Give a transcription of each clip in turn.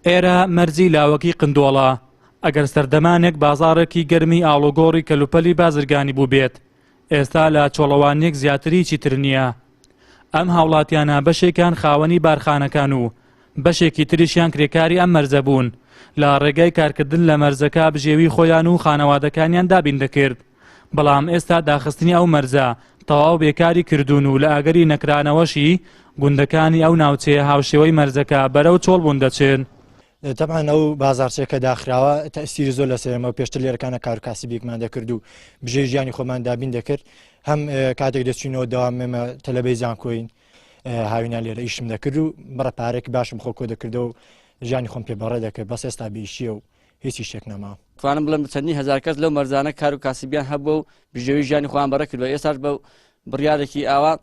ئێرە مەرزی لاوەکی قندۆڵە. ئەگەر سەردەمانێک بازاڕێکی گەرمی ئاڵوگۆڕی کەلوپەلی بازرگانی بوو بێت، ئێستا لە چۆڵەوانێک زیاتری چیتر نییە. ئەم هاوڵاتیانە بەشێکیان خاوەنی بارخانەکان و بەشێکی تریشیان کرێکاری ئەم مەرزە بوون لە ڕێگای کارکردن لە مەرزەکە بژێوی خۆیان و خانەوادەکانیان دابین دەکرد. بەڵام ئێستا داخستنی ئەو مەرزە تەواو بێکاری کردوون و لە ئەگەری نەکرانەوەشی گوندەکانی ئەو ناوچەیە هاوشێوەی مەرزەکە بەرەو چۆڵ بوون دەچێن. طبعا ئەو بازارچێکە داخراوە تەسیری زۆر لەسەرمە پێشتر لێرەکانە کارکاسبێکمان دەکرد و بژێ ژیانی خۆمان دابین دەکرد. هەم کاتێک دەچینەوە داوامێمە تەلەڤیزیان کۆین هاوینان لێرە ئیشم دەکرد و بڕە پارێک باشم خۆ کۆ دەکردەوە و ژیانی خۆم پێبەڕێ دەکرد. بەس ئێستا بێشیە و هیچی شتێک نەما. توانم بڵێم چەندی هەزار کەس لەو مەرزانە کار و کاسبیان هەبوو و بژێوی ژیانی خۆیان بەڕێ کردووە. ئێستاش بەو بڕیارێکی ئاوا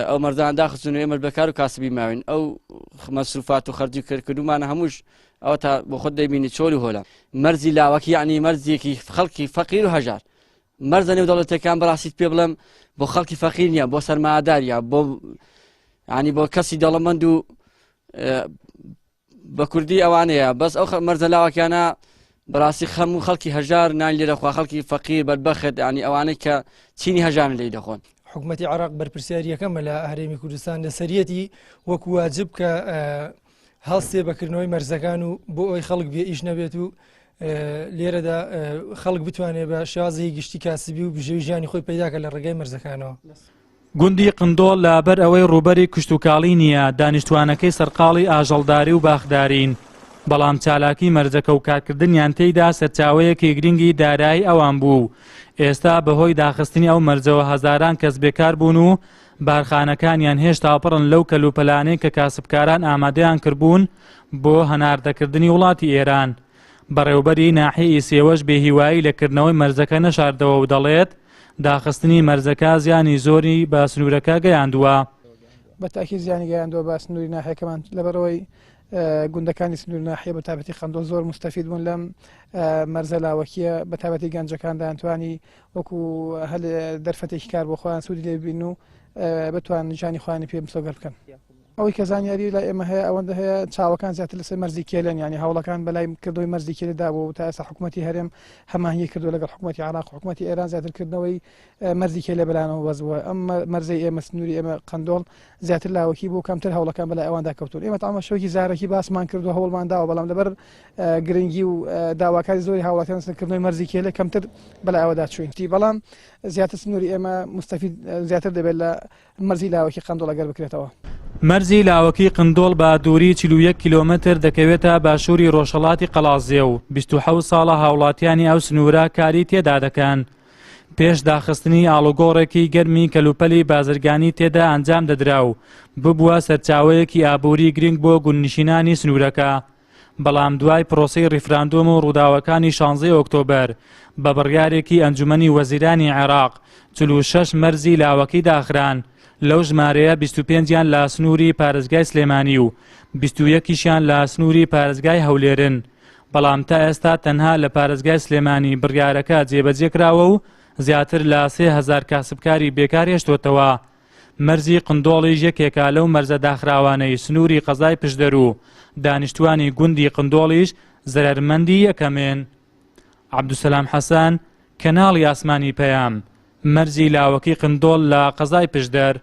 ئەو مەرزان داخستون و ئێمە بەکار و کاسبی ماوین. ئەو مەسروفات و خەرجی کردومانە هەمووش ئەوە تا بۆ خۆت دەبینی چۆلی هۆلا. مەرزی لاوەکی یعنی مەرزێکی خەڵکی فەقیر و هەژار. مەرزە نێودەوڵەتیەکان بەڕاستیت پێ بڵێم بۆ خەڵکی فەقیر نییە، بۆ سەرمایەداریە، بۆ ینی بۆ کەسی دەوڵەمەند و بە کوردی ئەوانەیە. بەس ئەو مەرزە لاوەکیانە بەڕاستی خەموو خەڵکی هەژار نان لێ دەخوا، خەڵکی فەقیر بەدبەخت ینی ئەوانەی کە چینی هەژار لێ دەخۆن. حکوومەتی عێراق بەرپرسیاریەکەمە لە هەرێمی کوردستان لەسەریەتی وەکو واجب کە هەڵستێ بەکردنەوەی مەرزەکان و بۆ ئەوی خەڵک بێ ئیش نەبێت و لێرەدا خەڵک بتوانێت بە شازەی گشتی کاسبی و بژێوی ژیانی خۆی پەیداکە لە ڕێگای مەرزەکانەوە. گوندی قندۆڵ لەبەر ئەوەی ڕووبەری کشتتوکاڵی نییە، دانیشتوانەکەی سەرقاڵی ئاژەڵداری و باخدارین. بەڵام چالاکی مەرزەکە و کارکردنیان تێیدا سەرچاوەیەکی گرنگی دارایی ئەوان بوو. ئێستا بەهۆی داخستنی ئەو مەرزەوە هەزاران کەس بێکار بوون و بارخانەکانیان هێشتا پڕن لەو کەلوپەلانەی کە کاسبکاران ئامادەیان کردبوون بۆ هەناردەکردنی وڵاتی ئێران. بەڕێوبەری ناحیەی سێوەش بێهیوایی لەکردنەوەی مەرزەکە نەشاردەوە و دەڵێت داخستنی مەرزەکە زیانی زۆری بە سنوورەکە گەیاندووە. بەتاکی زیانی گەیاندووە بە سنووری ناحیەکەمان لەبەرەوەی گوندەکانی سنوور ناحیە بە تابەتی قندۆڵ زۆر مستەفید بوون لەم مەرزە لاوەکیە بە تابەتی گەنجەکان دەتوانی وەکو هەل دەرفەتێکی کار بۆ خۆیان سوودی لێ ببین و بتوان ژیانی خۆیانی پێ مسۆگەر بکەن. ئەوەی کە زانیاری لە ئێمە هەیە ئەوەندە هەیە چاوەکان زیاتر لەسەر مەرزی کێلەن، ینی هەوڵەکان بەلای کردەوەی مەرزی کێلەدا بوو تا ئێستا حکوومەتی هەرێم هەماهنگی کردو لەگەڵ حکوومەتی عێراق و حکوومەتی ئێران زیاترکردنەوەی مەرزی کێلە بەلایەوە وەزبووە. ئەم مەرزەی ئێمە سنووری ئێمە قندۆڵ زیاتر لاوەکی بوو، کەمتر هەوڵەکان بەلای ئەواندا کەوتون. ئێمە تامە شەوکی زارەکی باسمان کردو هەوڵمان داوە، بەڵام لەبەر گرنگی و داواکاری زۆری هاوڵاتیان سەرکردنەوەی مەرزی کێلە کەمتر بەلای ئەوەدا چوین. بەڵام زیاتر سنووری ئێمە مستەفید زیاتر دەبێت لە مەرزی لاوەکی قندۆڵ ئەگەر بکرێتەوە. مەرزی لاوەکی قندۆڵ بە دووری 41 کیلۆمەتر دەکەوێتە باشووری ڕۆژهەڵاتی قەڵازیە و 27 ساڵە هاوڵاتیانی ئەو سنوورە کاری تێدا دەکەن. پێش داخستنی ئاڵوگۆڕێکی گەرمی کەلوپەلی بازرگانی تێدا ئەنجام دەدرا و ببووە سەرچاوەیەکی ئابووری گرنگ بۆ گوندنشینانی سنوورەکە. بەڵام دوای پرۆسەی ڕیفراندۆم و ڕووداوەکانی 16 ئۆکتۆبەر بە بڕیارێکی ئەنجومەنی وەزیرانی عێراق 46 مەرزی لاوەکی داخران. لەو ژمارەیە 25یان لە سنووری پارێزگای سلێمانی و 21یشیان لە سنووری پارێزگای هەولێرن. بەڵام تا ئێستا تەنها لە پارێزگای سلێمانی بڕیارەکە جێبەجێکراوە و زیاتر لە 3000 کاسبکاری بێکار هێشتوتەوە. مەرزی قندۆڵیش یەکێکە لەو مەرزە داخراوانەی سنووری قەزای پشدەر و دانیشتوانی گوندی قندۆڵیش زەرمەندی یەکەمێن. عەبدوسەلام حەسەن، کەناڵی ئاسمانی پەیام، مەرزی لاوەکی قندۆڵ لە قەزای پشدەر.